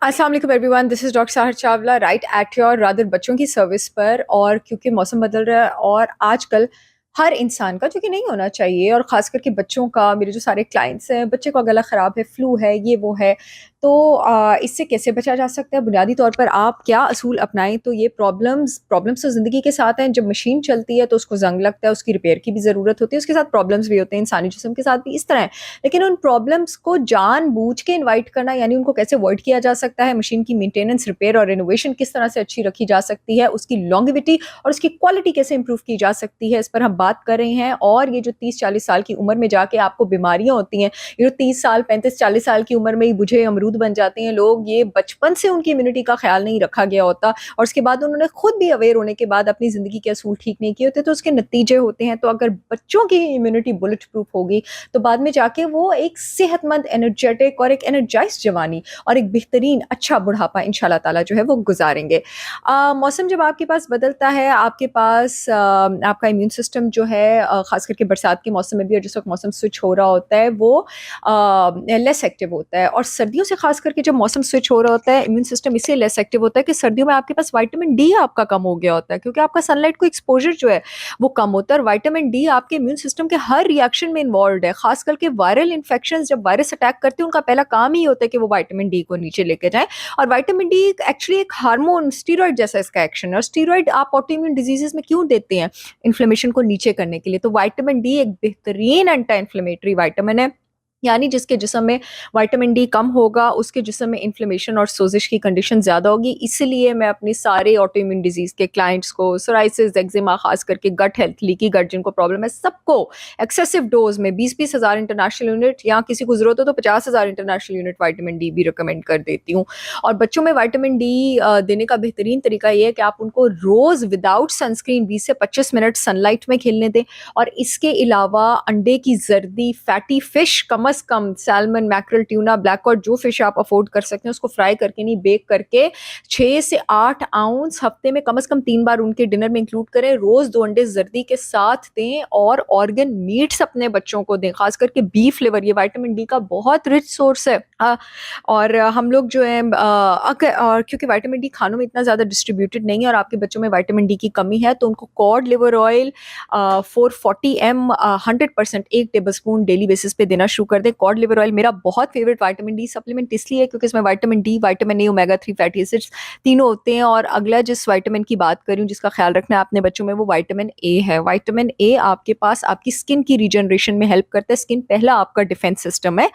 अस्सलाम वालेकुम everyone, this is doctor Sahar Chawla right at your rather बच्चों की सर्विस पर। और क्योंकि मौसम बदल रहा है और आजकल हर इंसान का, जो कि नहीं होना चाहिए, और ख़ास करके बच्चों का, मेरे जो सारे क्लाइंट्स हैं, बच्चे का गला ख़राब है, फ्लू है, ये वो है, तो इससे कैसे बचा जा सकता है? बुनियादी तौर पर आप क्या असूल अपनाएं? तो ये प्रॉब्लम्स प्रॉब्लम्स तो ज़िंदगी के साथ हैं। जब मशीन चलती है तो उसको जंग लगता है, उसकी रिपेयर की भी ज़रूरत होती है, उसके साथ प्रॉब्लम्स भी होते हैं, इंसानी जिस्म के साथ भी इस तरह है। लेकिन उन प्रॉब्लम्स को जानबूझ के इनवाइट करना, यानी उनको कैसे अवॉइड किया जा सकता है, मशीन की मेंटेनेंस, रिपेयर और रिनोवेशन किस तरह से अच्छी रखी जा सकती है, उसकी लॉन्गेविटी और उसकी क्वालिटी कैसे इंप्रूव की जा सकती है, इस पर हम बात कर रहे हैं। और ये जो 30-40 साल की उम्र में जाके आपको बीमारियां होती हैं, ये जो 30 साल 35-40 साल की उम्र में ही बुझे अमरूद बन जाते हैं लोग, ये बचपन से उनकी इम्यूनिटी का ख्याल नहीं रखा गया होता और उसके बाद उन्होंने खुद भी अवेयर होने के बाद अपनी जिंदगी के असूल ठीक नहीं किए होते, तो उसके नतीजे होते हैं। तो अगर बच्चों की इम्यूनिटी बुलेट प्रूफ होगी तो बाद में जाके वो एक सेहतमंद, एनर्जेटिक और एक एनर्जाइज जवानी और एक बेहतरीन अच्छा बुढ़ापा इंशाल्लाह ताला जो है वो गुजारेंगे। मौसम जब आपके पास बदलता है, आपके पास आपका इम्यून सिस्टम जो है, खास करके बरसात के मौसम में भी, और जिस वक्त मौसम स्विच हो रहा होता है, वो लेस एक्टिव होता है। और सर्दियों से खास करके जब मौसम स्विच हो रहा होता है, इम्यून सिस्टम इसलिए लेस एक्टिव होता है कि सर्दियों में आपके पास विटामिन डी आपका कम हो गया होता है, क्योंकि आपका सनलाइट को एक्सपोजर जो है वो कम होता है। और विटामिन डी आपके इम्यून सिस्टम के हर रिएक्शन में इन्वॉल्व है, खास करके वायरल इन्फेक्शन जब वायरस अटैक करते हैं, उनका पहला काम ही होता है कि वो विटामिन डी को नीचे लेके जाए। और विटामिन डी एक्चुअली एक हार्मोन, स्टीरॉयड जैसा इसका एक्शन है। और स्टीरॉयड आप ऑटोइम्यून डिजीजेस में क्यों देते हैं? इन्फ्लेमेशन को नीचे करने के लिए। तो विटामिन डी एक बेहतरीन एंटी इन्फ्लेमेटरी विटामिन है, यानी जिसके जिस्म में विटामिन डी कम होगा, उसके जिस्म में इन्फ्लेमेशन और सोजिश की कंडीशन ज़्यादा होगी। इसलिए मैं अपनी सारे ऑटोइम्यून डिजीज़ के क्लाइंट्स को, सोराइसिस, एक्जिमा, खास करके गट हेल्थ, लीकी गट जिनको प्रॉब्लम है, सबको एक्सेसिव डोज में 20-20 हज़ार इंटरनेशनल यूनिट, या किसी को ज़रूरत हो तो 50,000 इंटरनेशनल यूनिट विटामिन डी भी रिकमेंड कर देती हूँ। और बच्चों में विटामिन डी देने का बेहतरीन तरीका ये है कि आप उनको रोज़ विदाउट सनस्क्रीन 20 से 25 मिनट सनलाइट में खेलने दें। और इसके अलावा अंडे की जर्दी, फैटी फिश, कम से कम salmon, mackerel, tuna, black cod, जो फिश आप अफोर्ड कर सकते हैं, उसको फ्राई करके नहीं, बेक करके 6 से 8 आउंस हफ्ते में कम से कम 3 बार उनके डिनर में इंक्लूड करें। रोज 2 अंडे जर्दी के साथ दें और ऑर्गन मीट्स अपने बच्चों को दें, खास करके बीफ लिवर, ये विटामिन डी का बहुत रिच सोर्स है। और हम लोग जो है, और क्योंकि विटामिन डी खानों में इतना ज़्यादा डिस्ट्रीब्यूटेड नहीं है और आपके बच्चों में विटामिन डी की कमी है, तो उनको cod liver oil 440 M 100% 1 tablespoon daily basis पे देना शुरू कर दें। कॉड लिवर ऑयल मेरा बहुत फेवरेट विटामिन डी सप्लीमेंट इसलिए है क्योंकि इसमें vitamin D, vitamin A, omega 3 fatty acids तीनों होते हैं। और अगला जिस विटामिन की बात कर रही हूँ जिसका ख्याल रखना है अपने बच्चों में, वो विटामिन ए है। विटामिन ए आपके पास आपकी स्किन की रीजनरेशन में हेल्प करता है। स्किन पहला आपका डिफेंस सिस्टम है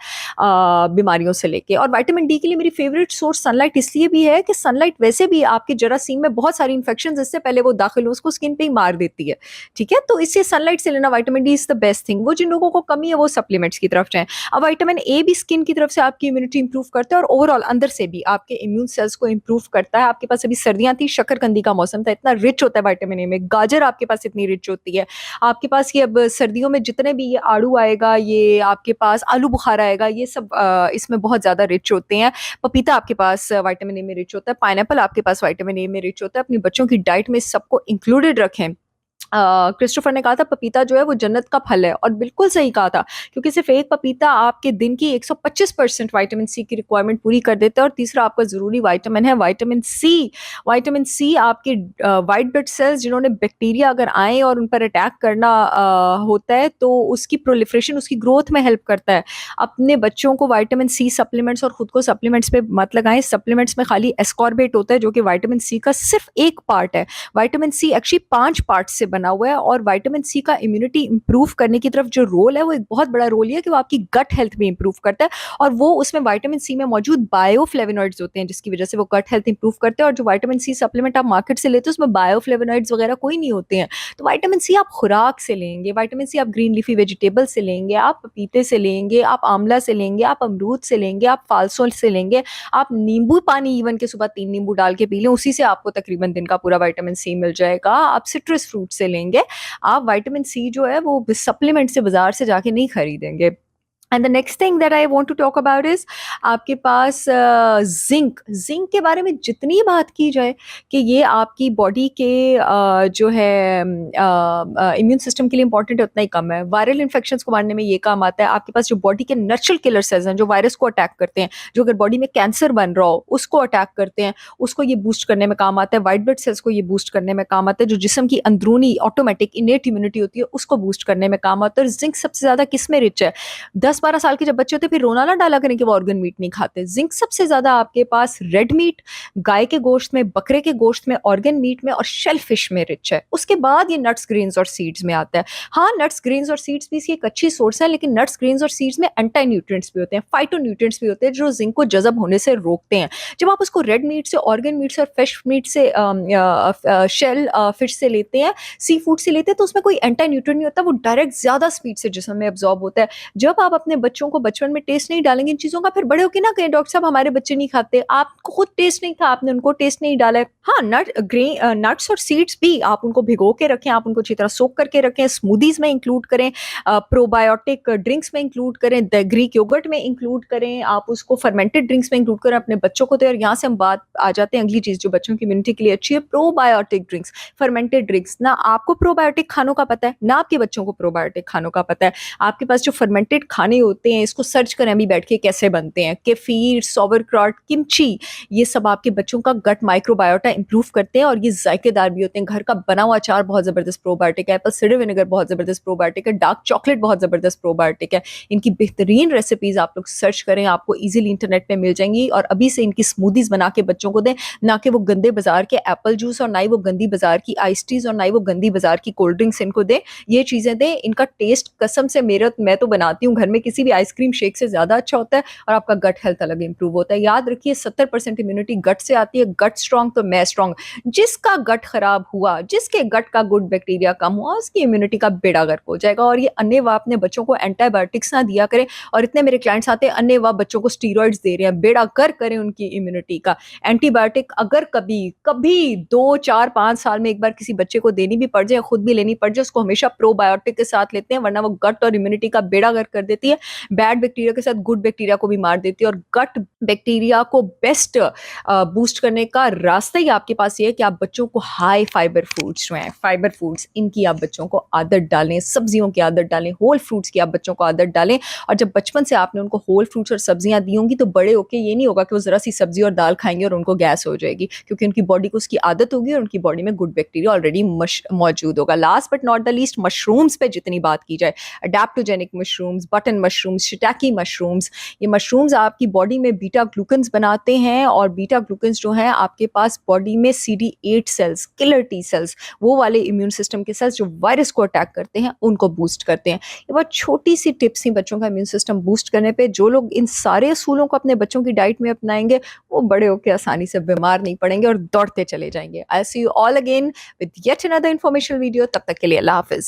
बीमारियों से लेके। और विटामिन डी के लिए मेरी फेवरेट सोर्स सनलाइट इसलिए भी है कि सनलाइट वैसे भी आपके जरासीम में बहुत सारी इन्फेक्शन इससे पहले वो दाखिल हो उसको स्किन पे ही मार देती है, ठीक है? तो इससे सनलाइट से लेना vitamin D is the best thing. वो जिन लोगों को कमी है वो सप्लीमेंट्स की तरफ जाएं। अब विटामिन ए भी स्किन की तरफ से आपकी इम्यूनिटी इंप्रूव करता है और ओवरऑल अंदर से भी आपके इम्यून सेल्स को इंप्रूव करता है। आपके पास अभी सर्दियां थी, शकरकंदी का मौसम था, इतना रिच होता है विटामिन ए में। गाजर आपके पास इतनी रिच होती है। आपके पास ये अब सर्दियों में जितने भी ये आड़ू आएगा, ये आपके पास आलू बुखारा आएगा, ये सब इसमें बहुत ज्यादा रिच होते हैं। पपीता आपके पास विटामिन ए में रिच होता है। पाइनएप्पल आपके पास विटामिन ए में रिच होता है। अपनी बच्चों की डाइट में सबको इंक्लूडेड रखें। क्रिस्टोफर ने कहा था पपीता जो है वो जन्नत का फल है, और बिल्कुल सही कहा था, क्योंकि सिर्फ एक पपीता आपके दिन की 125% विटामिन सी की रिक्वायरमेंट पूरी कर देता है। और तीसरा आपका जरूरी विटामिन है विटामिन सी। विटामिन सी आपके वाइट ब्लड सेल्स, जिन्होंने बैक्टीरिया अगर आए और उन पर अटैक करना होता है, तो उसकी प्रोलिफरेशन, उसकी ग्रोथ में हेल्प करता है। अपने बच्चों को विटामिन सी सप्लीमेंट्स और खुद को सप्लीमेंट्स पे मत लगाएं। सप्लीमेंट्स में खाली एस्कॉर्बेट होता है जो कि विटामिन सी का सिर्फ एक पार्ट है। विटामिन सी एक्चुअली 5 पार्ट से बना हुआ है। और विटामिन सी का इम्यूनिटी इंप्रूव करने की तरफ जो रोल है, वो एक बहुत बड़ा रोल है कि वो आपकी गट हेल्थ भी इंप्रूव करता है। और वो उसमें विटामिन सी में मौजूद बायोफ्लेवोनॉइड्स होते हैं जिसकी वजह से वो गट हेल्थ इंप्रूव करते हैं। और जो विटामिन सी सप्लीमेंट आप मार्केट से लेते हो उसमें बायोफ्लेवोनॉइड्स वगैरह कोई नहीं होते हैं। तो विटामिन सी आप खुराक से लेंगे, विटामिन सी आप ग्रीन लीफी वेजिटेबल से लेंगे, आप पपीते से लेंगे, आप आंवला से लेंगे, आप अमरूद से लेंगे, आप फालसोल से लेंगे, आप नींबू पानी इवन के सुबह 3 नींबू डाल के पी लें, उसी से आपको तकरीबन दिन का पूरा विटामिन सी मिल जाएगा। आप सिट्रस फ्रूट से लेंगे। आप विटामिन सी जो है वो सप्लीमेंट से बाजार से जाके नहीं खरीदेंगे। And the next thing that I want to talk about is आपके पास जिंक। जिंक के बारे में जितनी बात की जाए कि ये आपकी बॉडी के जो है इम्यून सिस्टम के लिए इंपॉर्टेंट है, उतना ही कम है। वायरल इन्फेक्शंस को मारने में ये काम आता है। आपके पास जो बॉडी के नेचुरल किलर सेल्स हैं जो वायरस को अटैक करते हैं, जो अगर बॉडी में कैंसर बन रहा हो उसको अटैक करते हैं, उसको ये बूस्ट करने में काम आता है। वाइट ब्लड सेल्स को ये बूस्ट करने में काम आता है। जो जिस्म की अंदरूनी ऑटोमेटिक इनेट इम्यूनिटी होती है उसको बूस्ट करने में काम आता है। और जिंक सबसे ज्यादा किस में रिच है? 10-12 साल के जब बच्चे होते फिर रोना ना डाला करें कि वो ऑर्गन मीट नहीं खाते। जिंक सबसे ज्यादा आपके पास रेड मीट, गाय के गोश्त में, बकरे के गोश्त में, ऑर्गन मीट में और शेल फिश में रिच है। उसके बाद ये नट्स, ग्रेन्स और सीड्स में आता है। हाँ, नट्स, ग्रेन्स और सीड्स भी इसकी एक अच्छी सोर्स है, लेकिन नट्स, ग्रेन्स और सीड्स में एंटी न्यूट्रिएंट्स भी होते हैं, फाइटो न्यूट्रिएंट्स भी होते हैं जो जिंक को जज़ब होने से रोकते हैं। जब आप उसको रेड मीट से, ऑर्गन मीट से और फिश मीट से, शेल फिश से लेते हैं, सी फूड से लेते हैं, तो उसमें कोई एंटी न्यूट्रिएंट नहीं होता, वो डायरेक्ट ज्यादा स्पीड से जिस्म में अब्सॉर्ब होता है। जब आप अपने बच्चों को बचपन में टेस्ट नहीं डालेंगे इन चीज़ों का, फिर बड़े होके ना कहें डॉक्टर साहब हमारे बच्चे नहीं खाते। आपको खुद टेस्ट नहीं था, आपने उनको टेस्ट नहीं डाला है। हाँ, नट्स और सीड्स भी आप उनको भिगो के रखें, आप उनको अच्छी तरह सोक करके रखें, स्मूदीज में इंक्लूड करें, प्रोबायोटिक ड्रिंक्स में इंक्लूड करें, ग्रीक योगर्ट में इंक्लूड करें, आप उसको फर्मेंटेड ड्रिंक्स में इंक्लूड करें अपने बच्चों को। तो और यहाँ से हम बात आ जाते हैं अगली चीज़ जो बच्चों की इम्यूनिटी के लिए अच्छी है, प्रोबायोटिक ड्रिंक्स, फर्मेंटेड ड्रिंक्स। ना आपको प्रोबायोटिक खानों का पता है, ना आपके बच्चों को प्रोबायोटिक खानों का पता है। आपके पास जो फर्मेंटेड खाने होते हैं, इसको सर्च करें अभी बैठ के कैसे बनते हैं। केफीर, सोवरक्रॉट, किमची, ये सब आपके बच्चों का गट माइक्रोबायोटा इंप्रूव करते हैं और ये जायकेदार भी होते हैं। घर का बना हुआ अचार बहुत जबरदस्त प्रोबायोटिक है, एप्पल सिडर विनेगर बहुत जबरदस्त प्रोबायोटिक है, डार्क चॉकलेट बहुत जबरदस्त प्रोबायोटिक है। इनकी बेहतरीन रेसिपीज आप लोग सर्च करें, आपको इजीली इंटरनेट पे मिल जाएंगी। और अभी से इनकी स्मूदीज बना के बच्चों को दें, ना कि वो गंदे बाजार के एप्पल जूस और ना ही वो गंदी बाजार की आइस टीज और ना ही वो गंदी बाजार की कोल्ड ड्रिंक्स इनको दें। ये चीजें दें, इनका टेस्ट कसम से मैं तो बनाती हूँ घर में, किसी भी आइसक्रीम शेक से ज्यादा अच्छा होता है और आपका गट हेल्थ अलग इंप्रूव होता है। याद रखिए 70% इम्यूनिटी गट से आती है। गट स्ट्रांग तो मैं स्ट्रांग। जिसका गट खराब हुआ, जिसके गट का गुड बैक्टीरिया कम हुआ, उसकी इम्यूनिटी का बेड़ा गर्क हो जाएगा। और ये अन्नेवाह अपने बच्चों को एंटीबायोटिक्स ना दिया करें। और इतने मेरे क्लाइंट्स आते हैं अन्नेवाह बच्चों को स्टीरॉइड्स दे रहे हैं, बेड़ा गर्क करें उनकी इम्यूनिटी का। एंटीबायोटिक अगर कभी कभी 2, 4, 5 साल में एक बार किसी बच्चे को देनी भी पड़ जाए, खुद भी लेनी पड़ जाए, उसको हमेशा प्रोबायोटिक के साथ लेते हैं, वरना वो गट और इम्यूनिटी का बेड़ा गर्क कर देती है। बैड बैक्टीरिया के साथ गुड बैक्टीरिया को भी मार देती है। और गट बैक्टीरिया को बेस्ट बूस्ट करने का रास्ता ही आपके पास ये है कि आप बच्चों को हाई फाइबर फूड्स जो हैं, फाइबर फूड्स, इनकी आप बच्चों को आदत डालें, सब्जियों की आदत डालें, होल फ्रूट्स की आप बच्चों को आदत डालें। और जब बचपन से आपने उनको होल फ्रूट्स और सब्जियां दी होंगी तो बड़े होके ये नहीं होगा कि वो जरा सी सब्जी और दाल खाएंगे और उनको गैस हो जाएगी, क्योंकि उनकी बॉडी को उसकी आदत होगी और उनकी बॉडी में गुड बैक्टीरिया ऑलरेडी मौजूद होगा। Last but not the least, mushrooms पे जितनी बात की जाए, अडेप्टोजेनिक मशरूम्स, बटन मशरूम्स, शिटाकी मशरूम्स, ये मशरूम्स आपकी बॉडी में बीटा ग्लूकन्स बनाते हैं। और बीटा ग्लूकन्स जो हैं आपके पास बॉडी में CD8 sales, killer T cells, वो वाले इम्यून सिस्टम के सेल्स जो वायरस को अटैक करते हैं, उनको बूस्ट करते हैं। ये बहुत छोटी सी टिप्स ही बच्चों का इम्यून सिस्टम बूस्ट करने पे। जो लोग इन सारे असूलों को अपने बच्चों की डाइट में अपनाएंगे, वो बड़े होकर आसानी से बीमार नहीं पड़ेंगे और दौड़ते चले जाएंगे। I see you all again with yet another informational video. तब तक के लिए अल्लाह हाफिज।